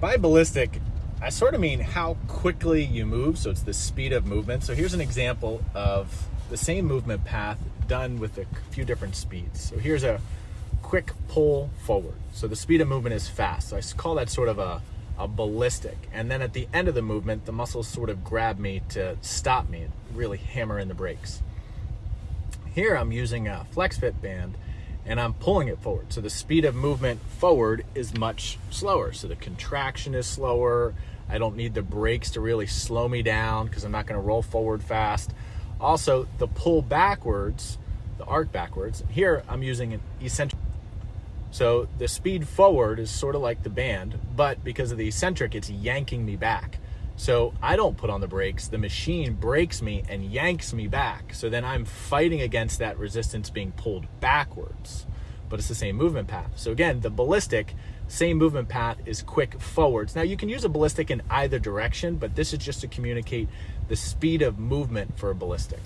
By ballistic, I sort of mean how quickly you move, so it's the speed of movement. So here's an example of the same movement path done with a few different speeds. So here's a quick pull forward. So the speed of movement is fast. So I call that sort of a ballistic. And then at the end of the movement, the muscles sort of grab me to stop me and really hammer in the brakes. Here I'm using a flex fit band and I'm pulling it forward. So the speed of movement forward is much slower. So the contraction is slower. I don't need the brakes to really slow me down because I'm not going to roll forward fast. Also, the pull backwards, the arc backwards, here I'm using an eccentric. So the speed forward is sort of like the band, but because of the eccentric, it's yanking me back. So I don't put on the brakes, the machine brakes me and yanks me back. So then I'm fighting against that resistance being pulled backwards, but it's the same movement path. So again, the ballistic, same movement path is quick forwards. Now you can use a ballistic in either direction, but this is just to communicate the speed of movement for a ballistic.